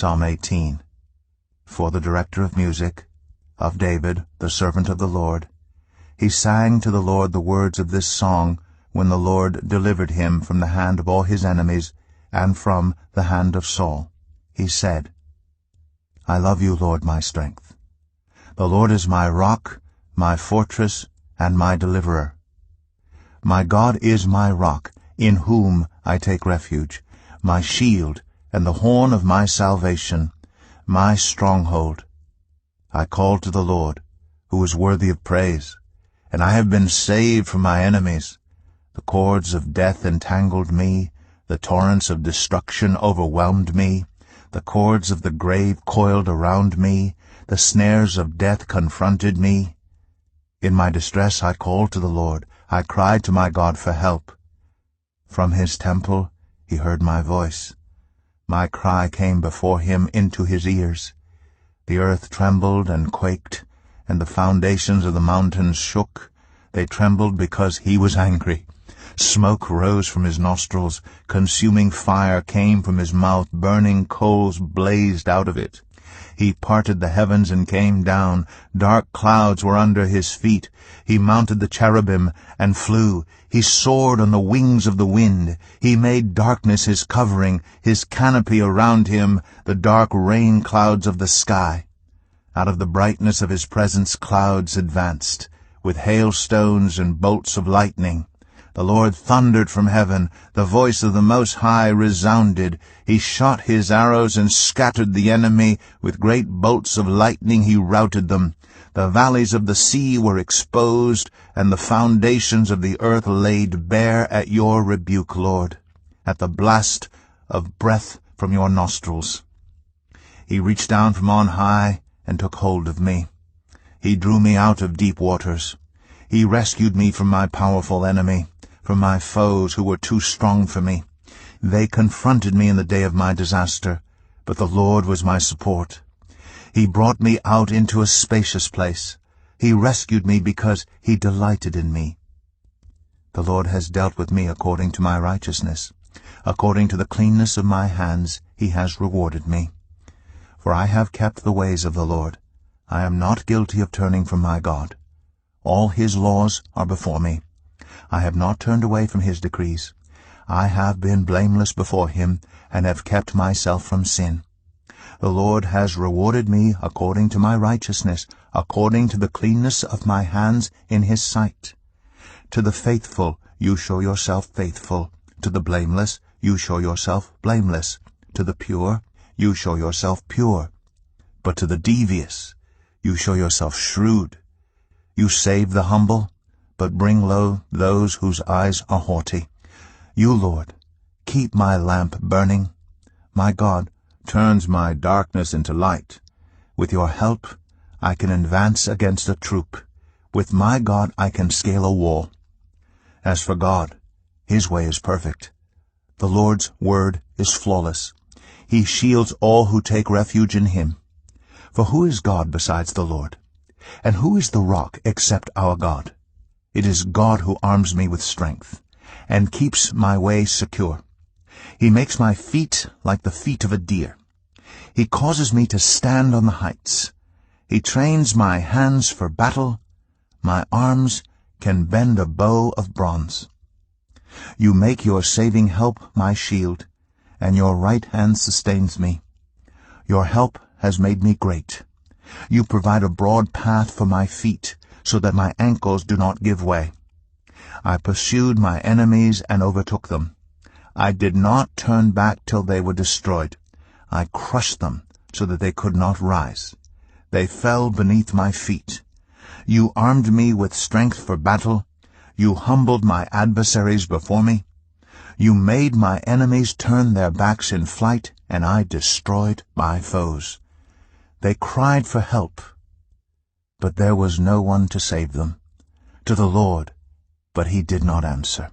Psalm 18. For the director of music, of David, the servant of the Lord. He sang to the Lord the words of this song when the Lord delivered him from the hand of all his enemies and from the hand of Saul. He said, I love you, Lord, my strength. The Lord is my rock, my fortress, and my deliverer. My God is my rock, in whom I take refuge, my shield and the horn of my salvation, my stronghold. I called to the Lord, who is worthy of praise, and I have been saved from my enemies. The cords of death entangled me, the torrents of destruction overwhelmed me, the cords of the grave coiled around me, the snares of death confronted me. In my distress I called to the Lord, I cried to my God for help. From his temple he heard my voice. My cry came before him into his ears. The earth trembled and quaked, and the foundations of the mountains shook. They trembled because he was angry. Smoke rose from his nostrils, consuming fire came from his mouth, burning coals blazed out of it. He parted the heavens and came down. Dark clouds were under his feet. He mounted the cherubim and flew. He soared on the wings of the wind. He made darkness his covering, his canopy around him, the dark rain clouds of the sky. Out of the brightness of his presence clouds advanced, with hailstones and bolts of lightning. The Lord thundered from heaven. The voice of the Most High resounded. He shot his arrows and scattered the enemy. With great bolts of lightning he routed them. The valleys of the sea were exposed, and the foundations of the earth laid bare at your rebuke, Lord, at the blast of breath from your nostrils. He reached down from on high and took hold of me. He drew me out of deep waters. He rescued me from my powerful enemy, from my foes who were too strong for me. They confronted me in the day of my disaster, but the Lord was my support. He brought me out into a spacious place. He rescued me because he delighted in me. The Lord has dealt with me according to my righteousness. According to the cleanness of my hands he has rewarded me. For I have kept the ways of the Lord. I am not guilty of turning from my God. All his laws are before me. I have not turned away from his decrees. I have been blameless before him, and have kept myself from sin. The Lord has rewarded me according to my righteousness, according to the cleanness of my hands in his sight. To the faithful you show yourself faithful. To the blameless you show yourself blameless. To the pure you show yourself pure. But to the devious you show yourself shrewd. You save the humble, but bring low those whose eyes are haughty. You, Lord, keep my lamp burning. My God turns my darkness into light. With your help I can advance against a troop. With my God I can scale a wall. As for God, his way is perfect. The Lord's word is flawless. He shields all who take refuge in him. For who is God besides the Lord? And who is the rock except our God? It is God who arms me with strength, and keeps my way secure. He makes my feet like the feet of a deer. He causes me to stand on the heights. He trains my hands for battle. My arms can bend a bow of bronze. You make your saving help my shield, and your right hand sustains me. Your help has made me great. You provide a broad path for my feet, so that my ankles do not give way. I pursued my enemies and overtook them. I did not turn back till they were destroyed. I crushed them so that they could not rise. They fell beneath my feet. You armed me with strength for battle. You humbled my adversaries before me. You made my enemies turn their backs in flight, and I destroyed my foes. They cried for help, but there was no one to save them. To the Lord, but he did not answer.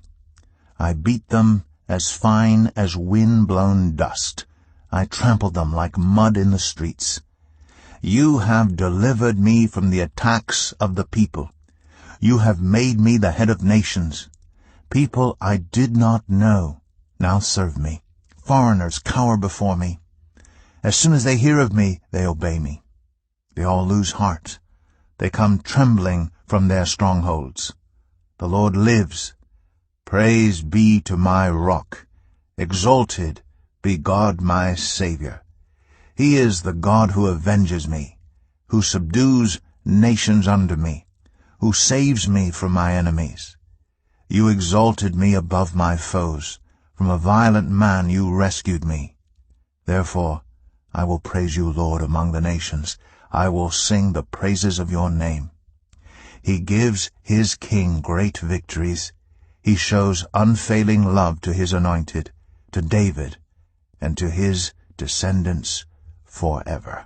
I beat them as fine as wind-blown dust. I trampled them like mud in the streets. You have delivered me from the attacks of the people. You have made me the head of nations. People I did not know now serve me. Foreigners cower before me. As soon as they hear of me, they obey me. They all lose heart. They come trembling from their strongholds. The Lord lives. Praise be to my rock. Exalted be God my Savior. He is the God who avenges me, who subdues nations under me, who saves me from my enemies. You exalted me above my foes. From a violent man you rescued me. Therefore I will praise you, Lord, among the nations. I will sing the praises of your name. He gives his king great victories. He shows unfailing love to his anointed, to David, and to his descendants forever.